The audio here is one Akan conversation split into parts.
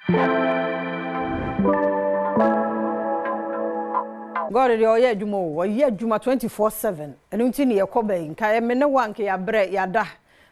God dey oye adwuma o oye adwuma 24/7 enu nti ne yekoba nka ye me ne wanke ya bre ya da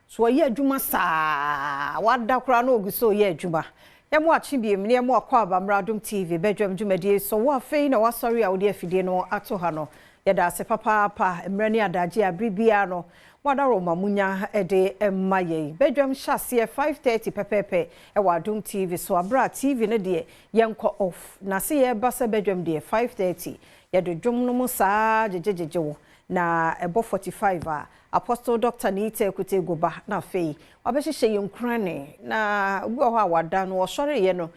so oye adwuma saa wada kura na oguso oye adwuma ye mo achi biem ne mo akwa abamra Adom TV bedwam dwumadie so wo afei na wasori a wo de afidie no ato ha no ye da se papa emre ne adaje abribia no wada roma munya ede emmaye bedwam hyase 5:30 pepepe e wa Adom TV so abra TV ne de yenko off na se ye ba se bedwam de 5:30 ye do dwom no mu saa jejejeje wo na ebo 45 a Apostle Dr. Nite Ekute Goba na fei wabehye yenkrane na obi ho awada no osore ye no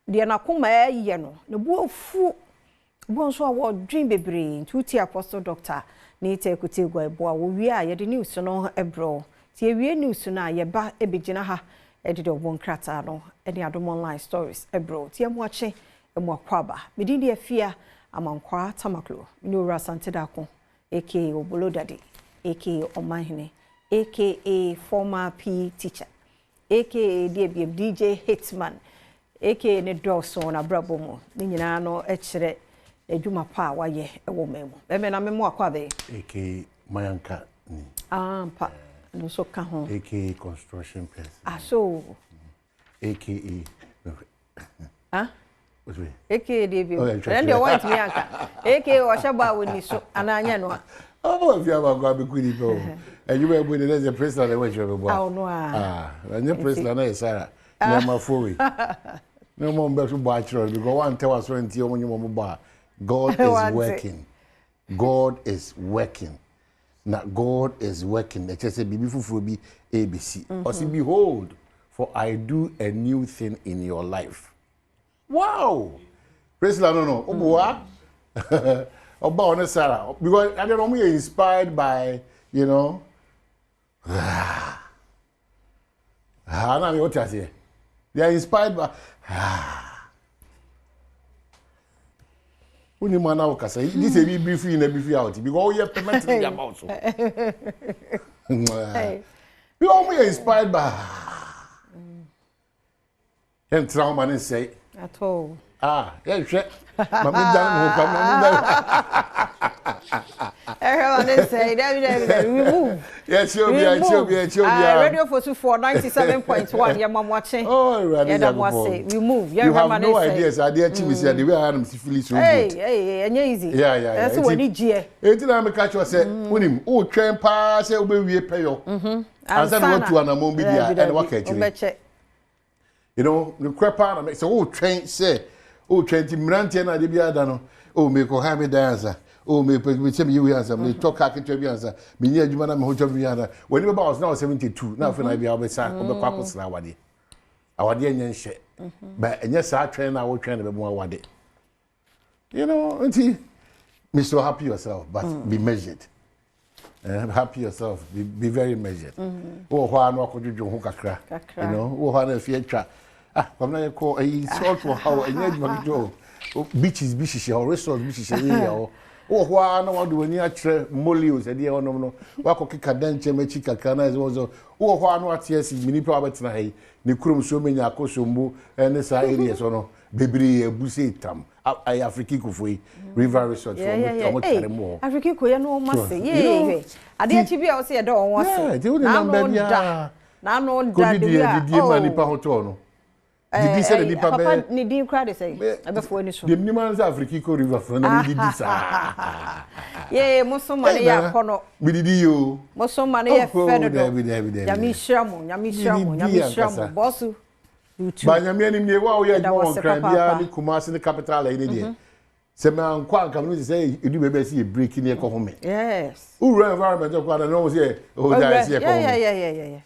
de na koma ye no ne bu ofu bu nso awo dream bebre ntuti Apostle Dr. Nite Ekute Goba wo wi a ye de news no ebro ti ewie news na ye ba ebegina ha edide obon krata no ene Adom online stories ebro ti amuache akwaba medindi afia amankwa tamaklo minura santedako aka Obolodade aka Omahine aka former P teacher aka DJ Hitman aka ne Dawson na brabomo ni nyina no ekire adwuma pa waye ewo memo eme na memo akwa be aka Mayanka ni pa no so ka ho aka construction person so aka aka David and the white Mianka aka Washaba woni so ananya no if you have a go be kudi po and you were with the president which you be no and the president na Sarah na mafowi no more be to because one tell us when you mo God is working. God is working. Now God is working. Let us say bibi fufu bi ABC or say behold for I do a new thing in your life. Wow! Praise the Lord, no. Oboa. Oba on Sarah. Because I don't know, we are inspired by, you know. They are inspired by. When you man now say this is be free in every out because you have to mention about so. We are inspired by. And trauma and say. At all. Yeah, shit. Everyone say, remove. Yes, you'll be. Radio for 97.1. Your mom watching. Oh, right. Remove. You have no ideas. I dare to say the way I am feeling so good. Hey, easy. Yeah. That's what we need. Anything I catch you say, when him, oh, train pass, say, we pay you. And then what to an amount be there and what catch you. You know, the crepa and say, oh, train, say, oh, 20 Mirantian, I did be done. Oh, make a hammy dancer. Oh, me tell you answer. Me talk hacky to be answer. Me near you, madam, who told me answer. When you was now 72, now when I be always sang on the quackles nowadays. Our dear young shit. But and yes, I train, I will train a bit more one day. You know, auntie, be so happy yourself, but be measured. Happy yourself, be very measured. Oh, why not could you do hookah? You know, oh, how if you try. Come now, call a sort for how a young Joe. Beaches, or restaurants, beaches, oh, why no one do any actual molios, a dear no, Wako Cadenche, Mechica, Cana is also, oh, why not yes, many properties, Nikrum, so many Akosumbu, and the side areas or no, Baby, Bussy Tam, I Africa Fui, River Resort, Africa, no must say, I didn't be out here, don't want to. They wouldn't know that. Did you say the Papa need credit say? Before any the Niman's Africa River from the yeah, most money ya kono. We did you. Most money ya fed. Yamishamu, bossu. By Yamini, wow, we are going to cry, Kumas in the capital, lady. Some quite come to say, you do maybe see a break in your home. Yes. Who environment of what I know here? Oh, yeah.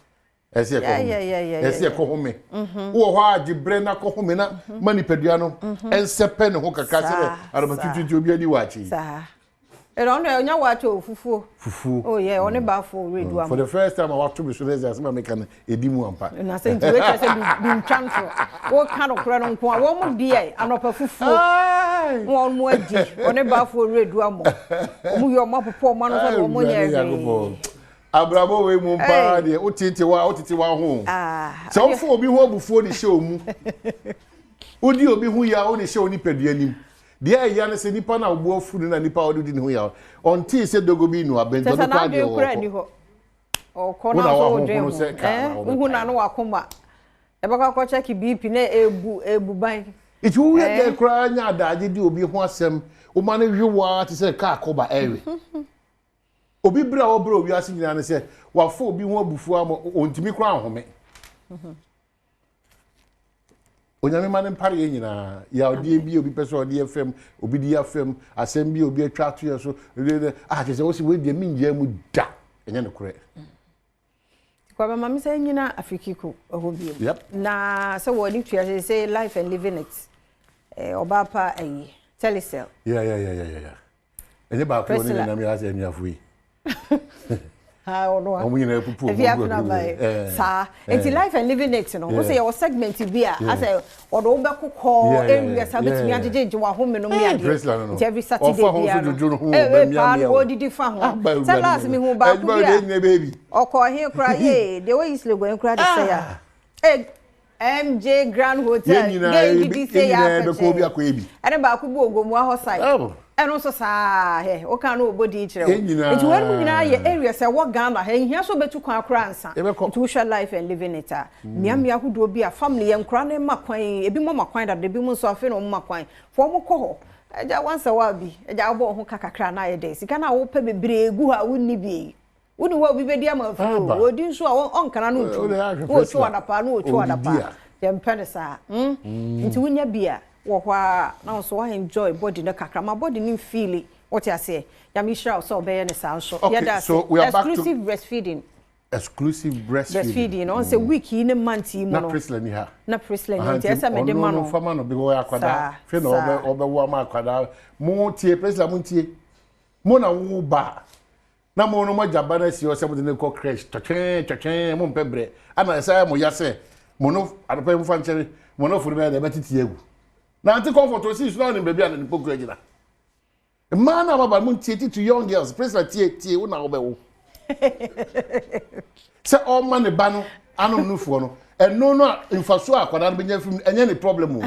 Yes, yes, home. Oh, why did Brenna go home na money pediano and sepen hoka castle out of a to be a watching. And on your watch, fufu. Oh, yeah, on a baffle read for the first time I walked to be so as my mechanic a dimuampa. And I said, I said, being transfer. What kind of crown one more beer and up a fufu? One more on a baffle read one more. Your mop of 4 months or more. Abrabo we mu pa de otiti wa home. So for be ho before the show mu. Odi obi hu ya o ne hye oni padua nim de ya ne se nipa na obo afuru na nipa odi ne hu ya onti se dogo bi nu abento no kwa de o kona so o dwe hu na no wakoma e baka ko check BP na ebu ban it hu ya de kra nya adaje di obi hu asem o ma ne hwewa te se ka akoba ewe obi bra obra obi ase nyina ne se wafo obi hu abufu am ontimi kra ahome onyame ma ne mpare ye nyina ya odi bi obi pese odi FM obi di FM asem bi obi atwa to ye so je se wo si we di mi nje mu da enye ne kure kwa ba mama se nyina afikiko oho bi na se wo ni twa se life and living it oba pa ayi telecell yeah enye ba ko ni na mi ase mi afui ha ono omunyina pupu sa enti life and living it no say your segment bi a say odo wo bekokọ area sabetimi ajeje wa home no mi ade every Saturday bi a no odidi fa ho say last mi hu ba ku bi okọ he kra ye the way is lego kra dey say MJ Grand Hotel dey did say ya ko bi akọ ebi ene ba ku bu ogomu aho side eno so saa he o kan no obodi kire wo enti wanu nyina ye area say wo Ghana he hia so betu kwan akra ansa to share life and living it miamia hudo bi a family ye nkra na makwan ebi mo makwan da ebi mo so afi no makwan fo mo kọ ho eja wansa wa bi eja wo ho kakakra na ye dey sika na wo pe bebre egu ha wonni bi woni wo bi be dia ma fu odi nso a on kana no tu wo tu adapa no tu adapa ye mpene saa nti wonya bia wo kwa na so wa enjoy body na kakra ma body ni feel what you say ya mi sure so be ne sa so yeah so we are exclusive breastfeeding on say week in a month mo na presle ni ha na presle ni ti esa me de ma no fama no bi wo akwada fe no obe wo ma akwada mo tie presle mo tie mo na wo ba na mo no mo jaba na si o se mo de ne ko crash twetwen mo mpebre ana esa mo yase mo no adopa mo fa nchere mo no furu be de betiti egu na anti comfort o si so na baby and poku agina man na baba mun tie to young girls presla tie wo na wo be wo se o man ne ba no anom nufuo no eno no infaso akwada no benya fim enye ne problem o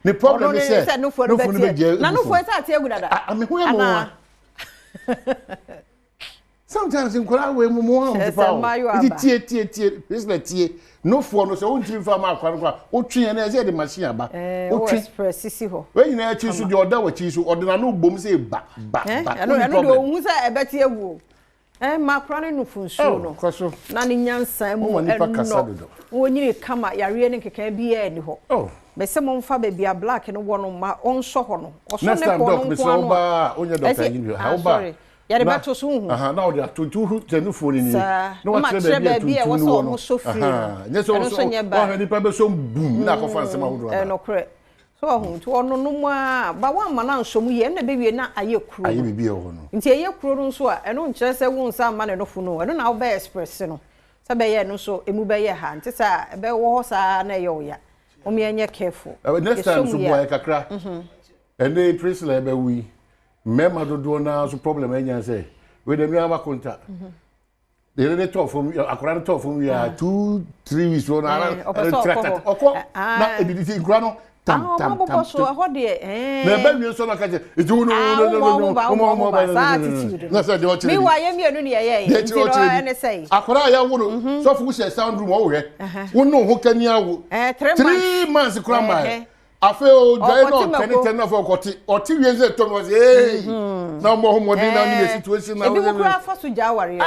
ne problem is say nufuo no be je na nufuo sa tie egu dada me hu ya mo sometimes in kola we mo tie presla tie no for no so untimi fa ma akwara kwa otwe na eze de machine aba otwe express sisi ho we nyina achi so de oda wachi so odena no gbom se ba eno de ohun se ebeti ewu ma akwara no funsuo no na ni nyansan mu eno wonyire kama yare ne keka bia ni ho be se mo mfa ba bia black no wo no ma onso ho no oso ne ko no nko no onya doctor yin ha oba yare beto so hu na o de atutu tenufu ni no wa chere bia e wo so ho so free nye so o ni pa be so boom na ko fanse ma hodo no kre so ho to ono no mu a ba wa ma na nsomu ye na be wie na aye kuro aye bibie ho no nti aye kuro no so a eno nkere se wo nsa ma ne no fu no eno na wo be express no sa be ye no so emu be ye ha nti sa be wo ho sa na ye oya o me enye careful next time so boy kakra ene prisla be wi mema do na so problem enya say we dem ya makonta they talk from akora talk from we are 2-3 weeks so na okọ na editi nkura no tam so ho de na ba wi so na ka je eju no na say de o chiri mi wa ye mienu ne ye ye ti no ene say akora ya wo no so fu share sound room o we wo no ho kani awo 3 months kura mai afe o joy no kani na for oti wie ze to no say na mo ho mo din na ni situation na we be kura for so jaware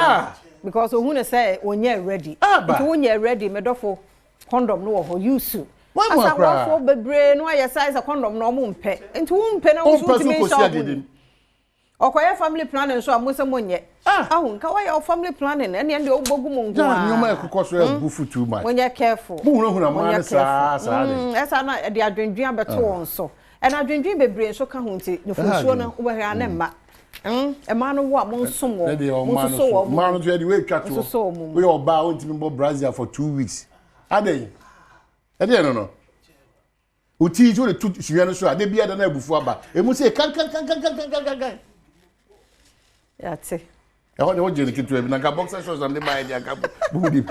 because ohun say onye ready if onye ready medofo condom no ho use asa wafo bebre no aye size condom no mo mpe nti wo mpe na wo so dimension okoye family planning so amose monye ahu nka wa family planning ene ende obogu mo ngwa nyoma ekokoso e bufu too much monye careful mo huna mo na sa esa na de adwendwen abeto won so ena adwendwen bebre so ka hu nti no funsuo no wo hwe ane ma ema no wo mo nsom wo mo so wo ma no de we twa to we oba o ntimi bo Brazil for 2 weeks adey no uti jo le tu hwe no so ade bia da na abufu aba emu se kan yate e ho je ne kitu e na ka boxer shorts am de ba e dia ka budi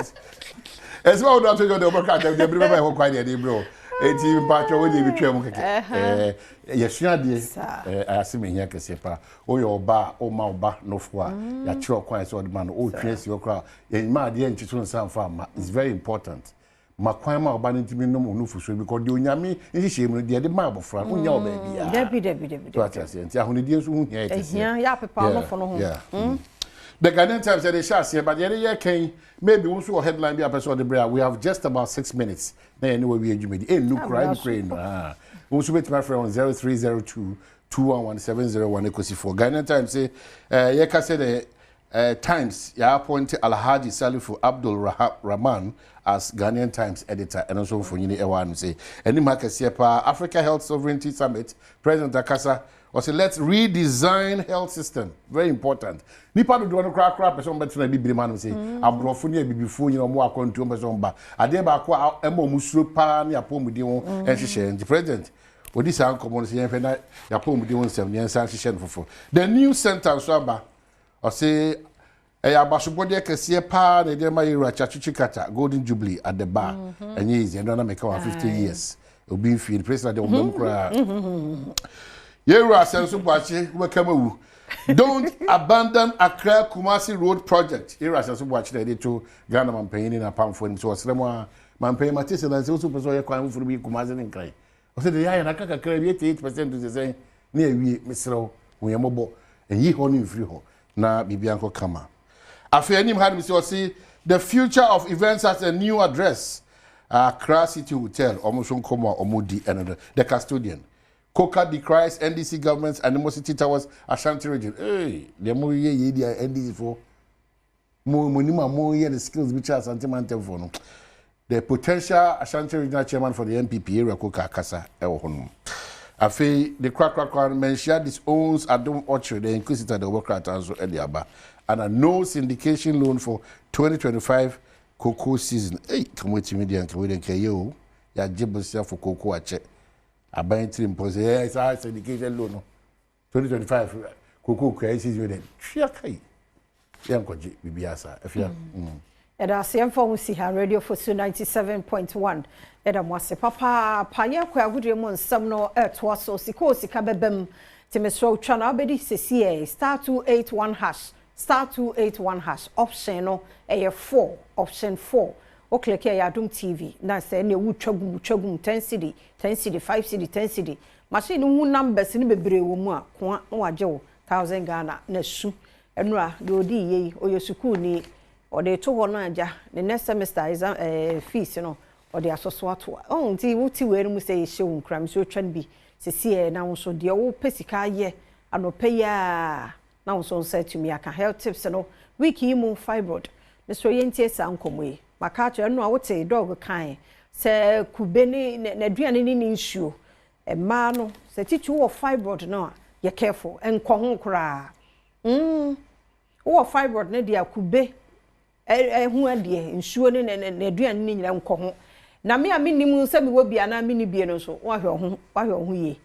eso o do to go de oboka de bri ba ho kwa de bro eti mpacho we dey betwe mu keke yesua de asime hia kese pa o yo oba o ma oba no fo a ya chiro kwan so de man o twesi okra yenma de nchiso nsan fa ma is very important makwan ma oba ntimi no no fuso because de onyame nhihye mu de ma abofra unya oba bia debi to atase nti ahonidi nso hu hia etese ya pepa no fo no ho The Ghanaian Times said they shall see, but the other year came, maybe we saw a headline be a person of the bread. We have just about 6 minutes. Then anyway, we educate. Hey, no crime, Ukraine. We should meet my friend on 0302 211 for Ghanaian Times say, Yeka said the Times, ya appointed Alhaji Salifu Abdul Rahman as Ghanaian Times editor, and also for Yini Ewan say, any market Siepa Africa Health Sovereignty Summit, President Akasa. Or say let's redesign health system. Very important. Nipa do no crack person better na bibiri man say abrofo ne bibifo nyina mo akwantu person ba. Ade ba kwa emo musuro pa na yapomudi won ehihye. The president odi san common say enfe na yapomudi won sem ne san hihye no fofo. The new center so aba. Or say abasobode kese pa na de ma yira chachuchi kata Golden Jubilee at the bar. Enye easy no na make 50 years. Obi fi the president de omem kra. Yera sensu bwachi wekamawu. Don't abandon Accra Kumasi Road project. Yera sensu bwachi na to Ghana mampeni na pamfo so osremo mampeni matise na sensu peso ye kwan furu bi Kumasi nkrai. O se de ya na kaka kra bi 88% to say na awie mesrew wo yemobo enyi ho no mfiri ho na bibia nko kama. Afi anim had me say the future of events has a new address. Accra City Hotel almost nkomo omudi and the custodian. Coca decries NDC government's animosity towards Ashanti region. Hey, the more ye NDC for more year the skills which are Ashanti man for no. The potential Ashanti regional chairman for the MPP area Coca Kasa Ewohonu. Afi the crack mentioned this owns Adom Orchard, the inquisitor the worker at Anzo Eliaba, and a no syndication loan for 2025 cocoa season. Hey, come with me and come with KO. Ya jibble for cocoa a check. Abayin trim pose it's a syndication loan 2025 cocoa crisis with it tria kai yankoje bibiasa afia Eda CM4 we see her radio for 97.1 eda mwase papa panya kwa agudre mo nsam no to so siko sika bebem timesro twa na obedi sesi star 281 hash star 281 hash option no 4 option 4 o click here Adom TV na say na wu twagum 10 cedi 5 cedi 10 cedi machine hu numbers ni bebre wo mu a ko na waje wo 1000 Ghana na su enura de odi ye oyo school ni o de to ho na aja the next semester exam fees no o de asoso ato o nti wuti we mu say ye hye nkram so twan bi sesi na wo so de wo pesika ye anope ya na wo so set me aka health tips no wiki mu fibroid ne so yentie sa nkomwe makacho no a wote dog kan se kubeni na duane ni nsuo ma no se titu wo fibroid no ye careful enko ho kra wo fibroid ne dia kube hu ade nsuo ne na duane ni nyira enko ho na me aminimu se me wo bia na amini bie no so wa hwe ho ye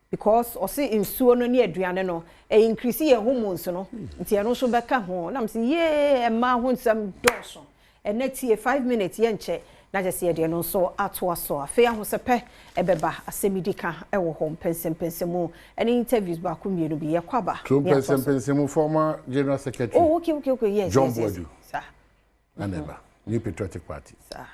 because o se nsuo no ne aduane no increase ye hormones no nti e no so beka ho na me se ye ma ho nsam doso enetie 5 minutes ye nche na je se de no so ato aso afa ya ho se pe ebeba asemidika ewo ho pensempensemu any interviews ba ko mienu bi ye kwaba pensempensemu former general secretary okay yes John Boadu sir and New Patriotic Party sir